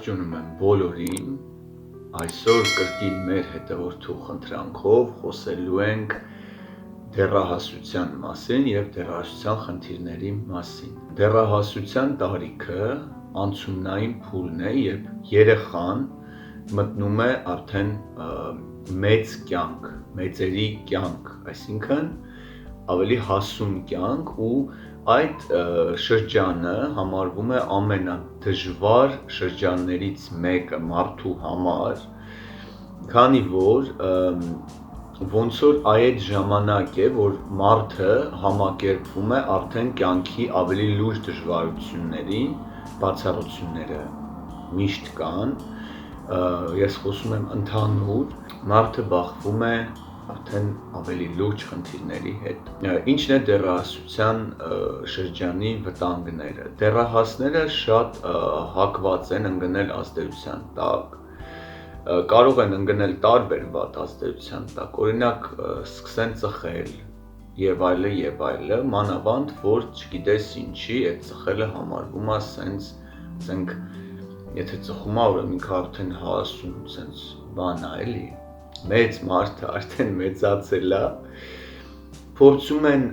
Ողջունում եմ բոլորին, այսօր կրկին մեր հետևորդու խնդրանքով խոսելու ենք դեռահասության մասին և դեռահասության խնդիրների մասին։ Դեռահասության տարիքը անցումնային փուլն է, երբ երեխան մտնում է արդեն մեծ կյանք, մեծերի կյանք, այսինքն ավելի հասուն կյանք ու այդ շրջանը համարվում է ամենադժվար շրջաններից մեկը մարդու համար, քանի որ ոնց որ այդ ժամանակ է, որ մարդը համակերպվում է արդեն կյանքի ավելի լուրջ դժվարություններին, բացառությունները միշտ կան, ես խոսում եմ ընդհանուր, մարդը բախվում է արդեն ավելի լուրջ խնդիրների հետ։ Ինչն է դեռահասության շրջանի վտանգները։ Դեռահասները շատ հակված են ընկնել ազդեցության տակ, կարող են ընկնել տարբեր վատ ազդեցության տակ, օրինակ սկսեն ծխել եւ այլը, մանավանդ որ չգիտես ինչի այդ ծխելը համարվում է սենց եթե ծխում է, ուրեմն ինքը արդեն հասուն, սենց բան է, էլի, մեծ մարդը արդեն մեծացել է, փորձում են,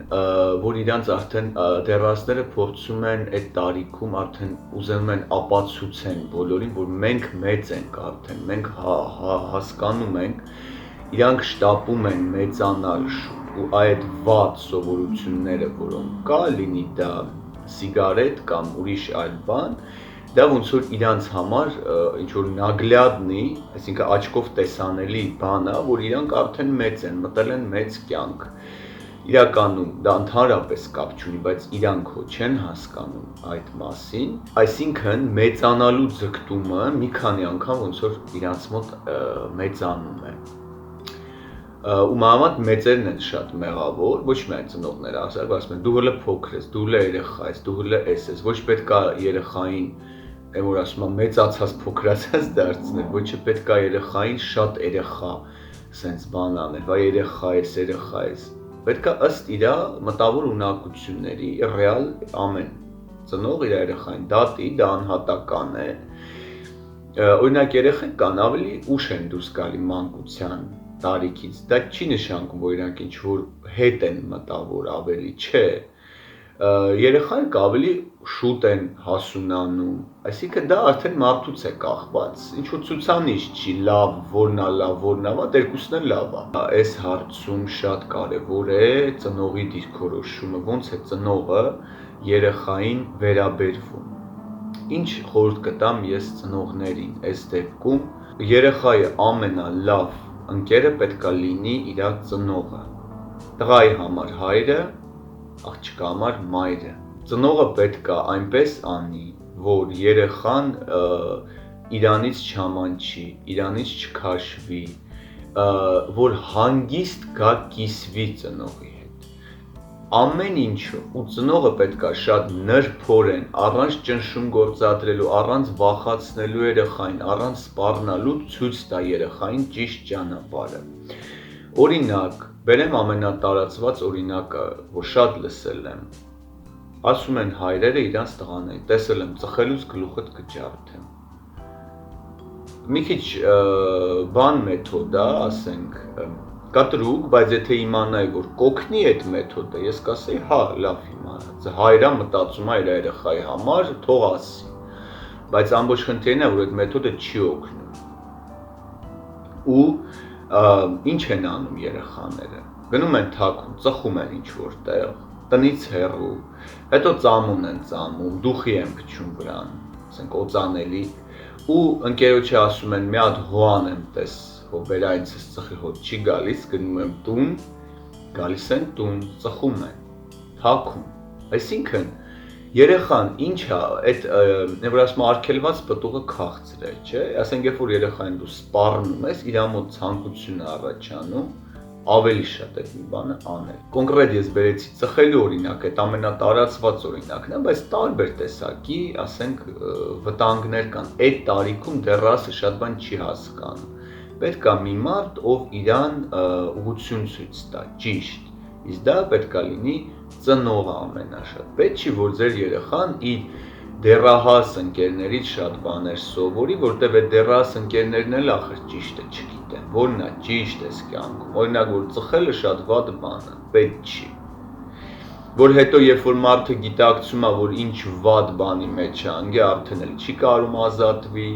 որ իրանց արդեն դեռահասները փորձում են այդ տարիքում արդեն ուզում են ապացուցեն բոլորին, որ մենք մեծ ենք արդեն, մենք հասկանում ենք, իրանք շտապում են մեծանալ շուտ ու այդ վատ սովորությունները, որոնք կա, լինի դա սիգարետ կամ ուրիշ այլ բան, դա ոնց որ իրանց համար ինչ-որ նագլյադնի, այսինքն աչքով տեսանելի բան է, որ իրանք արդեն մեծ են, մտել են մեծ կյանք։ Իրականում դա ընդհանրապես կապ չունի, բայց իրանք չեն հասկանում այդ մասին, այսինքն մեծանալու ձգտումը մի քանի անգամ ոնց որ իրանց մոտ մեծանում է։ Ու մանավանդ մեծերն են շատ մեղավոր, ոչ միայն ծնողները, ասում են դու հələ փոքր ես, դու հələ երեխա ես, դու հələ ես, ոչ պետք է երեխային Եմ որ ասում եմ մեծացած փոքրացած դարձնել, ոչ պետք է երեխային շատ երեխա սենց բան անել, վայ երեխա ես, պետք է ըստ իր մտավոր ունակությունների ռեալ ամեն ծնող իր երեխային դատի, դա անհատական է, օրինակ երեխեք կան ավելի ուշ են դուրս գալի մանկության տարիքից, դա չի նշանակում, որ իրանք ինչ-որ հետ են մտավոր ավելի, չէ, երեխայք ավելի շուտ են հասունանում, այսինքն դա արդեն մարդուց է կախված, ինչ-որ ցուցանիշ չի, լավ, որն է վատ, երկուսն էլ լավ է։ Այս հարցում շատ կարևոր է ծնողի դիրքորոշումը, ոնց է ծնողը երեխային վերաբերվում։ Ինչ խորհուրդ կտամ ես ծնողներին այս դեպքում, երեխայի ամենալավ ընկերը պետք է լինի իր ծնողը, տղայի համար հայրը, աղջկա համար մայրը։ Ծնողը պետք է այնպես անի, որ երեխան իրանից չամանչի, իրանից չքաշվի, որ հանգիստ գա կիսվի ծնողի հետ։ Ամեն ինչը ու ծնողը պետք է շատ նրբորեն, առանց ճնշում գործադրելու, առանց վախացնելու երեխային, առանց սպառնալու ցույց տա երեխային ճիշտ ճանապարհը։ Օրինակ, բերեմ ամենատարածված օրինակը, որ շատ լսել եմ, ասում են հայրերը իրանց տղաներին, տեսել եմ ծխելուց գլուխդ կջարդեմ։ Մի քիչ բան մեթոդ է, ասենք, կտրուկ, բայց եթե իմանայի, որ կօգնի այդ մեթոդը, ես կասեի, հա, լավ իմանաց, հայրը մտածում է իր երեխայի համար, թող ասի, բայց ամբողջ խնդիրն է, որ այդ մեթոդը չի օգնում։ Ու ինչ են անում երեխաները, գնում են թաքուն, ծխում են ինչ-որ տեղ, տնից հեռու, հետո ծամուն են ծամում, դուխի են փչում վրան, ասենք օծանելի, ու ընկերոջը ասում են մի հատ հոան եմ տես, հո բերա ինձ ծխի հոտ չի գալիս, գնում եմ տուն, գալիս են տուն, ծխում են, թաքում, այսինքն երեխան ինչ է, այդ որ ասում արգելված պտուղը քաղցր է, չէ, ասենք երբ որ երեխային դու սպառնում ես, իր մոտ ցանկություն է առաջանում, ավելի շատ այդ մի բանը անել։ Կոնկրետ ես բերեցի ծխելու օրինակ, այդ ամենատարածված օրինակն է, բայց տարբեր տեսակի, ասենք, վտանգներ կան։ Այդ տարիքում դեռահասը շատ բան չի հասկանում։ Պետք է մի մարդ, ով իրան ուղղություն ցույց տա, ճիշտ։ Իսկ դա պետք է լինի ծնողը ամենաշատ։ Պետք չի, որ ձեր երեխան իր դեռահաս ընկերներից շատ բաներ սովորի, որտեվ այդ դեռահաս ընկերներն էլ ախր ճիշտը չգիտեն, որն է ճիշտ էս կյանքում, օրինակ որ ծխելը շատ վատ բան է, պետք չի, որ հետո երբ որ մարդը գիտակցում է, որ ինչ վատ բանի մեջ է անգե, արդեն էլ չի կարում ազատվի,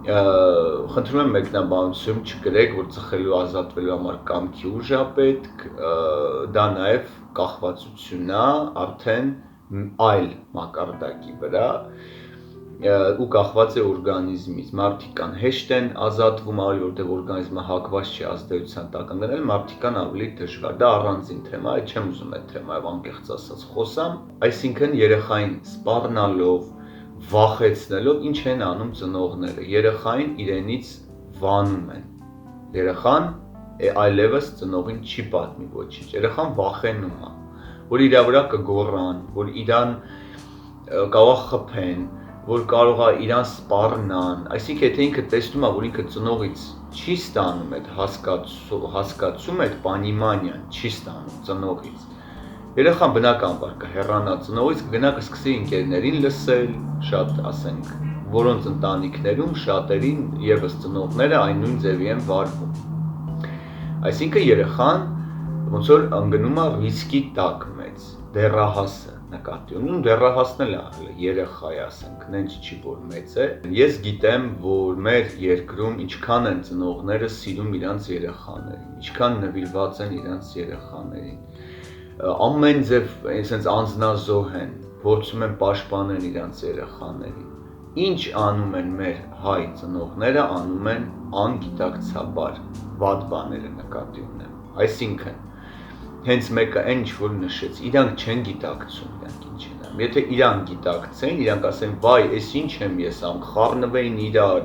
խնդրում եմ մեկնաբանություն չկրեք, որ ծխելու ազատվելու համար կամքի ուժ է պետք, դա նաև կախվածություն է, արդեն այլ մակարդակի վրա ու կախված է օրգանիզմից, մարդիկ կան հեշտ են ազատվում, ավելի որտեղ օրգանիզմը հակված չի ազդեցության տակ ընկնել, մարդիկ կան ավելի դժվար, դա առանձին թեմա է, չեմ ուզում այդ թեմայով անկեղծ ասած խոսամ, այսինքն երեխային սպառնալով, վախեցնելով ինչ են անում ծնողները, երեխային իրենից վանում են, երեխան այլևս ծնողին չի պատմի ոչինչ, երեխան վախենում է, որ իր վրա կգոռան, որ իրան կարող խփեն, որ կարող է իրան սպառնան, այսինքն եթե ինքը տեսնում է, որ ինքը ծնողից չի ստանում այդ հասկացում այդ պանիմանիան, չի ստանում ծնողից, երեխան բնականաբար կհեռանա ծնողից, կգնա կսկսի ընկերներին լսել, շատ ասենք, որոնց ընտանիքներում շատերին ևս ծնողները այն նույն ձևի են վարվում, այսինքն երեխան ոնց որ ընկնում է ռիսկի տակ մեծ, դեռահասը նկատի ունեմ, դեռահասն էլ է երեխա է, ասենք, նենց չի որ մեծ է։ Ես գիտեմ, որ մեր երկրում ինչքան են ծնողները սիրում իրանց երեխաներին, ինչքան նվիրված են իրանց երեխաներին։ Ամեն ձև այսպես անձնազոհ են, փորձում են պաշտպանել իրանց երեխաներին։ Ինչ անում են մեր հայ ծնողները, անում են անգիտակցաբար, վատ բաները նկատի ունեմ։ Այսինքն հենց մեկը այն ինչ որ նշեց, իրանք չեն գիտակցում, իրանք ինչ են անում։ Եթե իրանք գիտակցեն, իրանք ասեն, վայ, այս ինչ եմ ես անում, խառնվեին իրար,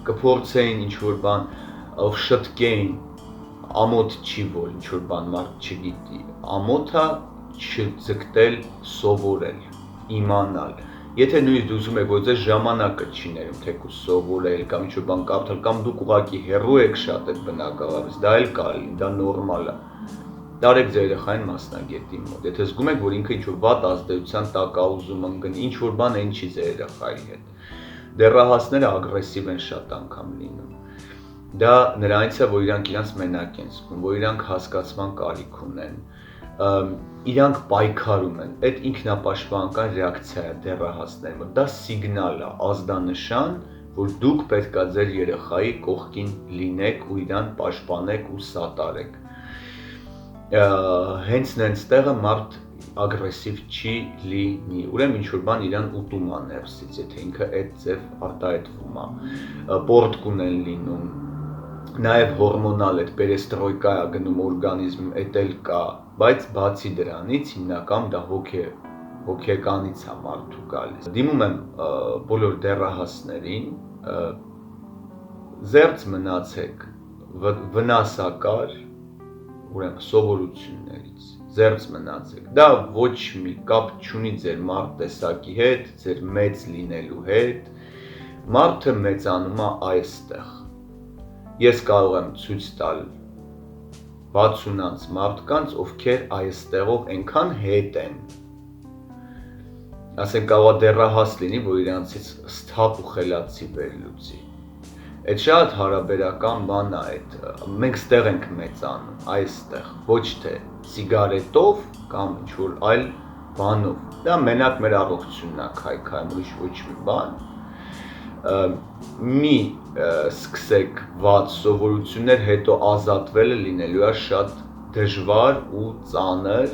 կփորձեին ինչ որ բան, շտկեին, ամոթ չի որ ինչ որ բան մարդ չգիտի, ամոթը չձգտել, սովորել, իմանալ։ Եթե նույնիսկ դու ուզում եք, որ ձեզ ժամանակը չի ներում, թեկուզ սովորել կամ ինչ որ բան կարդալ, կամ դուք ուղղակի հեռու եք շատ այդ բնակավարից, դա էլ կարելի, դա նորմալ է։ Տարեք ձեր երեխային մասնագետի մոտ, եթե զգում եք, որ ինքը ինչ-որ վատ ազդեցության տակ է ուզում ընկնել, ինչ-որ բան այն չի ձեր երեխայի հետ։ Դեռահասները ագրեսիվ են շատ անգամ լինում։ Դա նրանից է, որ իրանք իրանց մենակ են զգում, որ իրանք հասկացման կարիք ունեն, իրանք պայքարում են, այդ ինքնապաշտպանական ռեակցիա է դեռահասների մոտ, դա սիգնալ է, ազդանշան, որ դուք պետք է ձեր երեխայի կողքին լինեք ու իրան պաշտպանեք ու սատարեք։ Հենց նենց տեղը մարդ ագրեսիվ չի լինի, ուրեմն ինչ-որ բան իրան ուտում է ներսից, եթե ինքը այդ ձև արտահայտվում է, պորտկուն են լինում, նաև հորմոնալ այդ պերեստրոյկա է գնում օրգանիզմում, այդ էլ կա, բայց բացի դրանից հիմնական դա հոգեկանից է մարդու գալիս։ Դիմում եմ բոլոր դեռահասներին, զերծ մնացեք վնասակար ուրեմն սովորություններից, զերծ մնացեք, դա ոչ մի կապ չունի ձեր մարդ տեսակի հետ, ձեր մեծ լինելու հետ, մարդը մեծանում է այստեղ, ես կարող եմ ցույց տալ 60-անց մարդկանց, ովքեր այստեղով այնքան հետ են, ասենք կարող դեռահաս լինի, որ իրանցից սթափ ու խելացի վերլուծի, այդ շատ հարաբերական բան է այդ, մենք ստեղ ենք մեծանում, այստեղ, ոչ թե սիգարետով կամ ինչ-որ այլ բանով, դա մենակ մեր առողջությունն է քայքայում, ուրիշ ոչ մի բան, մի սկսեք վատ սովորություններ, հետո ազատվելը լինելու է շատ դժվար ու ծանր,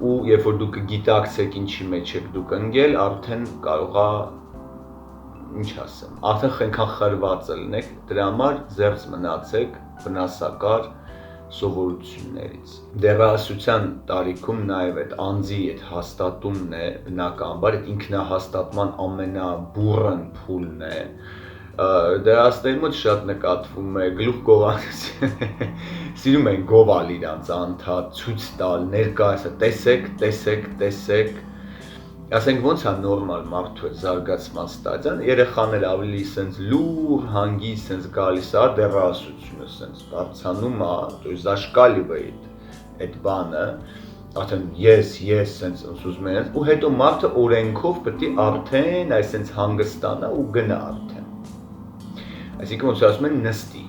ու երբ որ դուք գիտակցեք ինչի մեջ եք դուք ընկել, արդեն կարող է ինչ ասեմ, արդեն խենքան խրված լինեք, դրա համար զերծ մնացեք վնասակար սովորություններից։ Դեռահասության տարիքում նաև այդ անձի այդ հաստատումն է բնականաբար, այդ ինքնահաստատման ամենաբուռն փուլն է։ Դեռահասների մոտ շատ նկատվում է գլուխ գովանոցը, սիրում են գովալ իրանց անդադ, ցույց տալ, ներկայացնել, տեսեք, ասենք ոնց է նորմալ մարդու այդ զարգացման ստադիան, երեխաները ավելի սենց լուր, հանգիստ սենց գալիս է, դեռահասությունը սենց բարձանում է, то есть зашкаливает այդ բանը, Արդեն ես սենց ուզում եմ ու հետո մարդը օրենքով պետք է արդեն այսպես հանգստանա ու գնա արդեն։ Այսինքն ոնց ասում են նստի։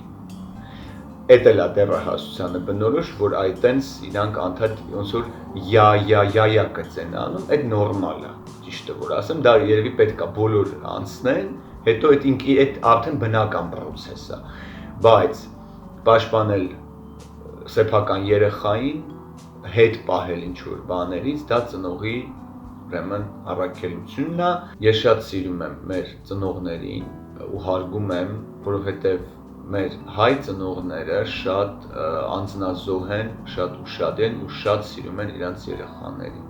Էդ էլ է դեռահասությանը բնորոշ, որ այտենց իրանք անդադ ոնց որ յա կծեն անում, այդ նորմալ է, ճիշտը որ ասեմ, դա երևի պետք է բոլոր անցնեն, հետո այդ ինքի այդ արդեն բնական process է, բայց պաշտպանել սեփական երեխային հետ պահել ինչ-որ բաներից, դա ծնողի ուրեմն առաքելությունն է։ Ես շատ սիրում եմ մեր ծնողներին ու հարգում եմ, որովհետև մեր հայ ծնողները շատ անձնազոհ են, շատ ուշադիր են ու շատ սիրում են իրենց երեխաներին։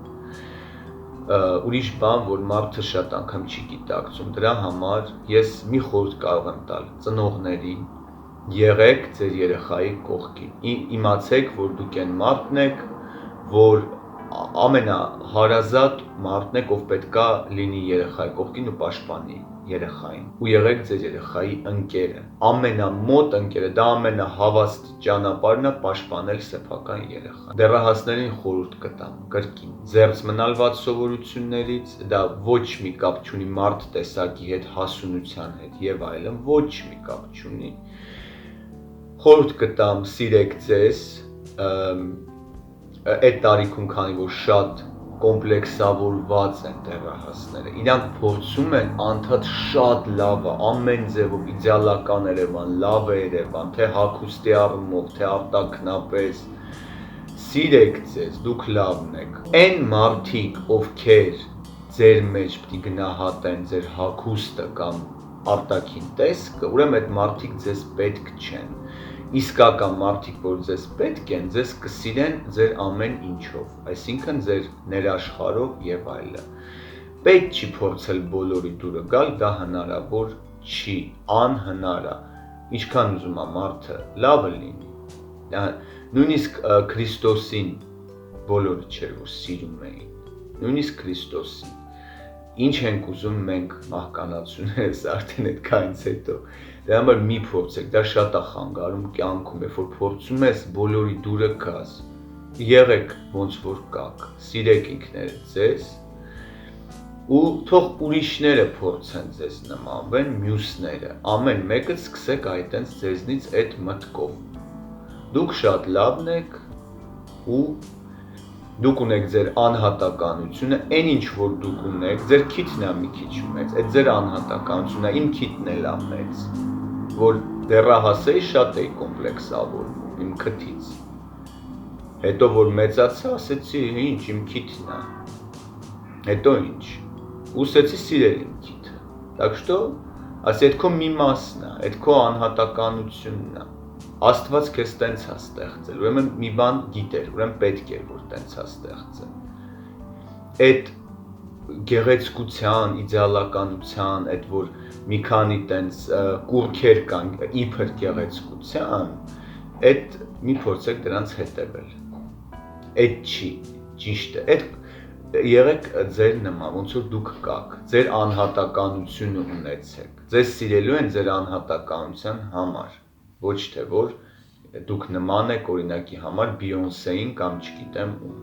Ուրիշ բան, որ մարդը շատ անգամ չի գիտակցում, դրա համար ես մի խորհուրդ կարող եմ տալ ծնողներին, եղեք ձեր երեխայի կողքին։ Իմացեք, որ դուք այն մարդն եք, որ ամենահարազատ մարդն եք, ով պետքա լինի երեխայի կողքին ու պաշտպանի երեխային։ Ու եղեք ձեր երեխայի ընկերը։ Ամենամոտ ընկերը, դա ամենահավաստ ճանապարհն է պաշտպանել սեփական երեխան։ Դեռահասներին խորհուրդ կտամ կրկին։ Ձեռց մնալ վատ սովորություններից, դա ոչ մի կապ չունի մարդ տեսակի հետ, հասունության հետ եւ այլն, ոչ մի կապ չունի։ Խորհուրդ կտամ սիրեք ձեզ, այդ տարիքում քանի որ շատ կոմպլեքսավորված են դեռահասները, իրանք փորձում են անդադ շատ լավը, ամեն ձևով իդեալական Երևան, լավ Երևան, թե հագուստի առումով, թե արտաքնապես, սիրեք ձեզ, դուք լավն եք։ Այն մարդիկ, ովքեր ձեր մեջ պիտի գնահատեն ձեր հագուստը կամ արտաքին տեսքը, ուրեմն այդ մարդիկ ձեզ պետք չեն։ Իսկական մարդիկ, որ ձեզ պետք են, ձեզ կսիրեն ձեր ամեն ինչով, այսինքն ձեր ներաշխարհով եւ այլն։ Պետք չի փորձել բոլորի դուրը գալ, դա հնարավոր չի, անհնար է։ Ինչքան ուզում է մարդը լավը լինի։ Նույնիսկ Քրիստոսին բոլորը չէր որ սիրում էին։ Նույնիսկ Քրիստոսին։ Ինչ ենք ուզում մենք մահկանացուներս արդեն այդ քայլից հետո։ Դրա համար մի փորձեք, դա շատ է խանգարում կյանքում, երբ որ փորձում ես բոլորի դուրը գաս։ Եղեք ոնց որ կաք, սիրեք ինքներդ ձեզ ու թող ուրիշները փորձեն ձեզ նմանվեն, մյուսները։ Ամեն մեկը սկսեք այտենց ձեզնից այդ մտքով։ Դուք շատ լավն եք ու դուք ունեք ձեր անհատականությունը, այն ինչ որ դուք ունեք, ձեր քիթն է մի քիչ մեծ, այդ ձեր անհատականությունն է, իմ քիթն էլ է մեծ, որ դեռահաս էի շատ էի կոմպլեքսավորվում իմ քթից։ Հետո որ մեծացա, ասեցի, ինչ իմ քիթն է։ Հետո ինչ։ Ուսեցի սիրել իմ քիթը։ Так что, ասի այդ քո մի մասն է, այդ քո անհատականությունն է։ Աստված քեզ տենց է ստեղծել, ուրեմն մի բան գիտեր, ուրեմն պետք էր, որ տենց է ստեղծել։ Այդ գեղեցկության, իդեալականության, այդ որ մի քանի տենց կուրքեր կան իբր գեղեցկության, այդ մի փորձեք դրանց հետևել։ Այդ չի, ճիշտ է, այդ եղեք ձեր նման, ոնց որ դուք կաք, ձեր անհատականությունը ունեցեք, ձեզ սիրելու են ձեր անհատականության համար, ոչ թե որ դուք նման եք օրինակի համար Բիյոնսեին կամ չգիտեմ ում։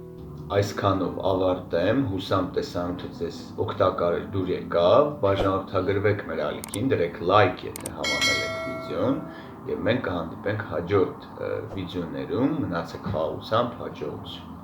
Այսքանով ավարտեմ, հուսամ տեսանյութը ձեզ օգտակար դուր եկավ, բաժանորդագրվեք մեր ալիքին, դրեք լայք, եթե հավանել եք վիդեոն, եւ մենք կհանդիպենք հաջորդ վիդեոներում, մնացեք խաղաղությամբ, հաջողություն։